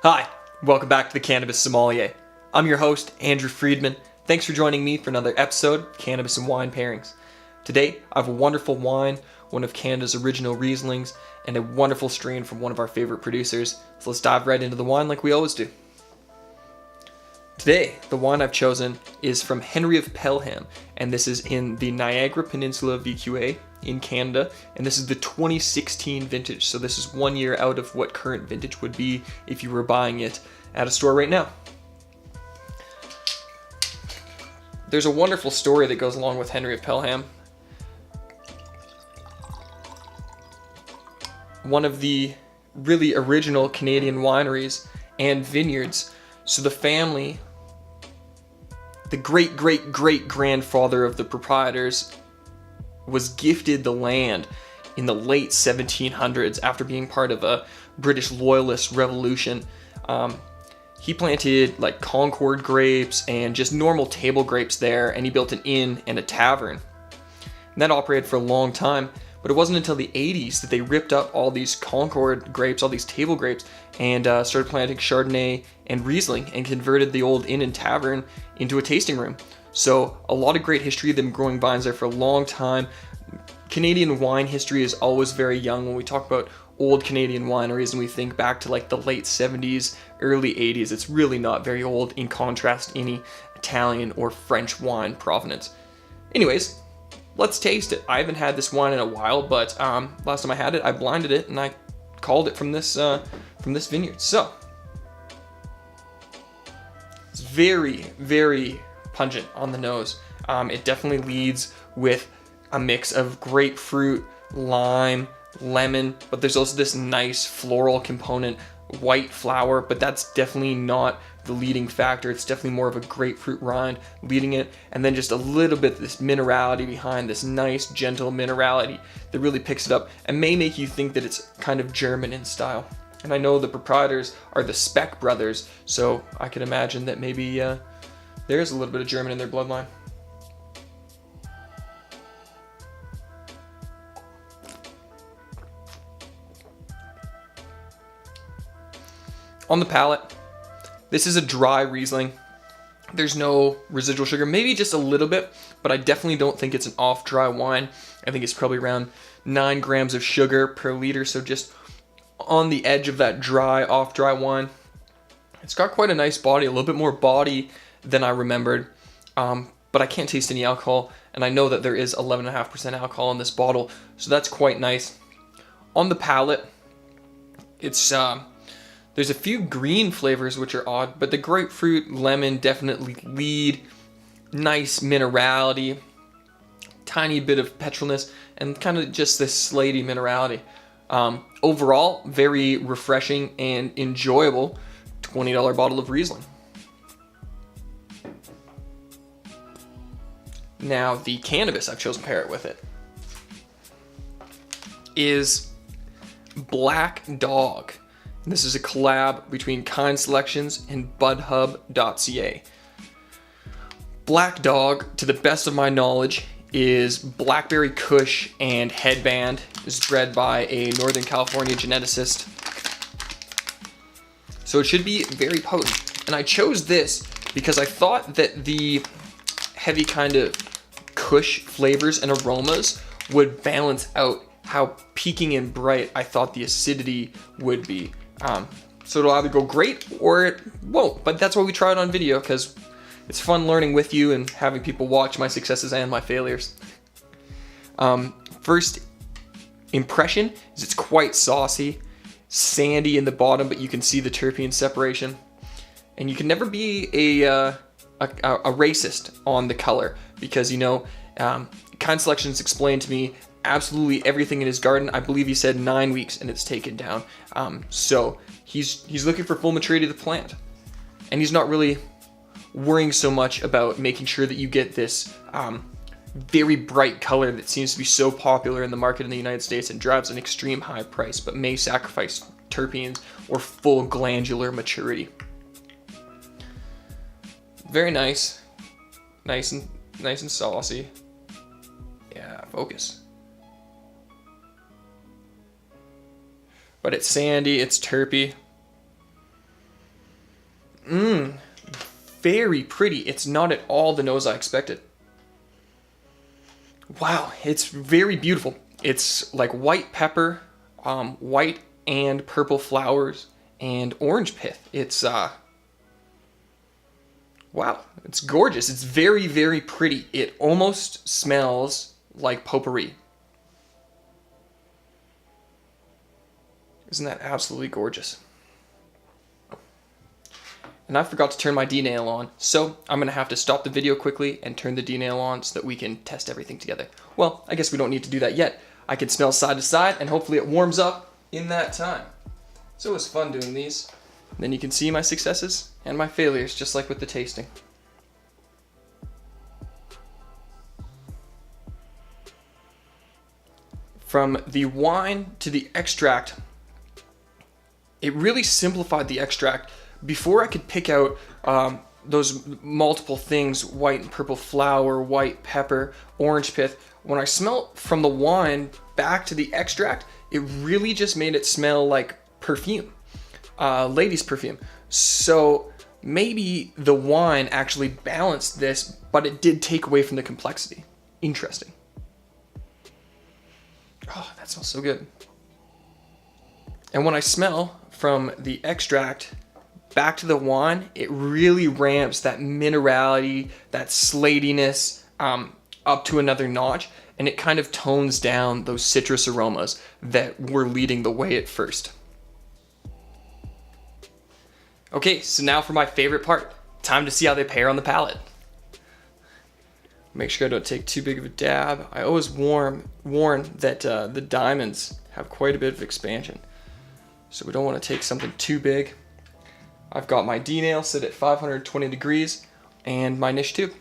Hi, welcome back to the Cannabis Sommelier. I'm your host, Andrew Freedman. Thanks for joining me for another episode of Cannabis and Wine Pairings. Today, I have a wonderful wine, one of Canada's original Rieslings, and a wonderful strain from one of our favorite producers. So let's dive right into the wine like we always do. Today, the wine I've chosen is from Henry Of Pelham, and this is in the Niagara Peninsula VQA in Canada, and this is the 2016 vintage, so this is 1 year out of what current vintage would be if you were buying it at a store right now. There's a wonderful story that goes along with Henry Of Pelham. One of the really original Canadian wineries and vineyards. So the family, the great-great-great-grandfather of the proprietors, was gifted the land in the late 1700s after being part of a British loyalist revolution. He planted like Concord grapes and just normal table grapes there, and he built an inn and a tavern. And that operated for a long time, but it wasn't until the 80s that they ripped up all these Concord grapes, all these table grapes, and started planting Chardonnay and Riesling and converted the old inn and tavern into a tasting room. So a lot of great history of them growing vines there for a long time. Canadian wine history is always very young. When we talk about old Canadian wineries and we think back to like the late 70s, early 80s, it's really not very old in contrast to any Italian or French wine provenance. Anyways, let's taste it. I haven't had this wine in a while, but last time I had it, I blinded it and I called it from this vineyard. So it's very, very pungent on the nose. It definitely leads with a mix of grapefruit, lime, lemon, but there's also this nice floral component, white flower, but that's definitely not the leading factor. It's definitely more of a grapefruit rind leading it, and then just a little bit of this minerality behind, this nice gentle minerality that really picks it up and may make you think that it's kind of German in style. And I know the proprietors are the Speck brothers, so I can imagine that maybe there's a little bit of German in their bloodline. On the palate, this is a dry Riesling. There's no residual sugar, maybe just a little bit, but I definitely don't think it's an off-dry wine. I think it's probably around 9 grams of sugar per liter, so just on the edge of that dry, off-dry wine. It's got quite a nice body, a little bit more body than I remembered, but I can't taste any alcohol, and I know that there is 11.5% alcohol in this bottle, so that's quite nice. On the palate, it's there's a few green flavors which are odd, but the grapefruit, lemon definitely lead. Nice minerality, tiny bit of petrolness, and kind of just this slaty minerality. Overall, very refreshing and enjoyable $20 bottle of Riesling. Now, the Cannabis I've chosen to pair it with it is Black Dawg. This is a collab between Kind Selections and budhub.ca. Black Dawg, to the best of my knowledge, is blackberry kush and headband. It's bred by a Northern California geneticist. So it should be very potent. And I chose this because I thought that the heavy kind of kush flavors and aromas would balance out how peaking and bright I thought the acidity would be. So it'll either go great or it won't, but that's why we try it on video, because it's fun learning with you and having people watch my successes and my failures. First impression is it's quite saucy, sandy in the bottom, but you can see the terpene separation. And you can never be a racist on the color, because, you know, Kind Selections explained to me absolutely everything in his garden. I believe he said 9 weeks and it's taken down. So he's looking for full maturity of the plant, and he's not really worrying so much about making sure that you get this very bright color that seems to be so popular in the market in the United States and drives an extreme high price, but may sacrifice terpenes or full glandular maturity. Very nice, nice and saucy. Yeah, focus. But it's sandy, it's terpy. Very pretty. It's not at all the nose I expected. Wow, it's very beautiful. It's like white pepper, white and purple flowers, and orange pith. It's, wow, it's gorgeous. It's very, very pretty. It almost smells like potpourri. Isn't that absolutely gorgeous? And I forgot to turn my D-nail on, so I'm going to have to stop the video quickly and turn the D-nail on so that we can test everything together. Well, I guess we don't need to do that yet. I can smell side to side, and hopefully it warms up in that time. So it was fun doing these. And then you can see my successes and my failures, just like with the tasting. From the wine to the extract, it really simplified the extract. Before I could pick out those multiple things, white and purple flower, white pepper, orange pith, when I smelled from the wine back to the extract, it really just made it smell like perfume, ladies' perfume. So maybe the wine actually balanced this, but it did take away from the complexity. Interesting. Oh, that smells so good. And when I smell from the extract back to the wine, it really ramps that minerality, that slatiness up to another notch, and it kind of tones down those citrus aromas that were leading the way at first. Okay, so now for my favorite part. Time to see how they pair on the palate. Make sure I don't take too big of a dab. I always warn that the diamonds have quite a bit of expansion, so we don't want to take something too big. I've got my D-nail set at 520 degrees and my niche tube.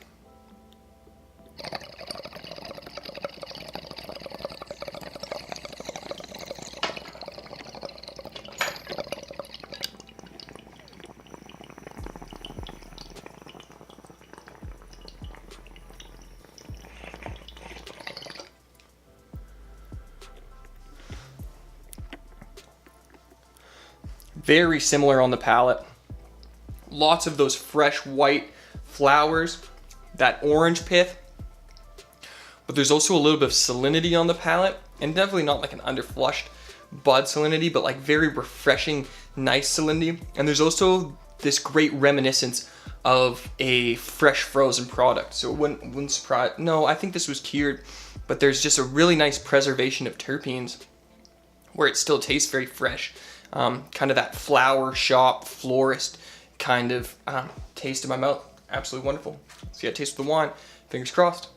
Very similar on the palate. Lots of those fresh white flowers, that orange pith, but there's also a little bit of salinity on the palate, and definitely not like an underflushed bud salinity, but like very refreshing, nice salinity. And there's also this great reminiscence of a fresh frozen product. So it wouldn't surprise, no, I think this was cured, but there's just a really nice preservation of terpenes where it still tastes very fresh. Kind of that flower shop, florist kind of taste in my mouth. Absolutely wonderful. See, I taste the wine. Fingers crossed.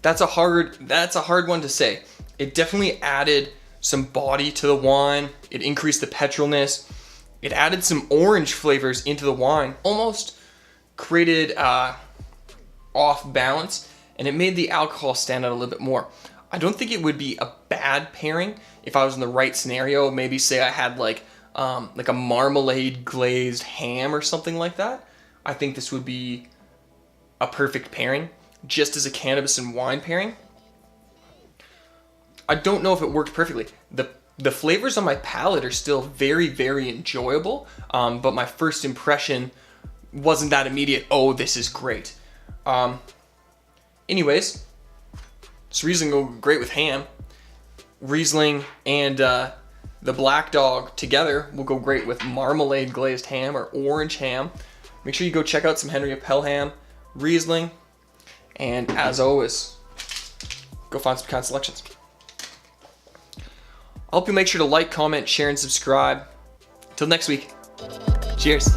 That's a hard one to say. It definitely added some body to the wine. It increased the petrolness. It added some orange flavors into the wine. Almost created off balance, and it made the alcohol stand out a little bit more. I don't think it would be a bad pairing if I was in the right scenario. Maybe say I had like a marmalade glazed ham or something like that. I think this would be a perfect pairing, just as a cannabis and wine pairing. I don't know if it worked perfectly. The flavors on my palate are still very, very enjoyable, but my first impression wasn't that immediate, oh, this is great. Anyways, this Riesling will go great with ham. Riesling and the Black Dog together will go great with marmalade glazed ham or orange ham. Make sure you go check out some Henry Of Pelham, Riesling, and as always, go find some kind selections. I hope you make sure to like, comment, share, and subscribe. Till next week, cheers.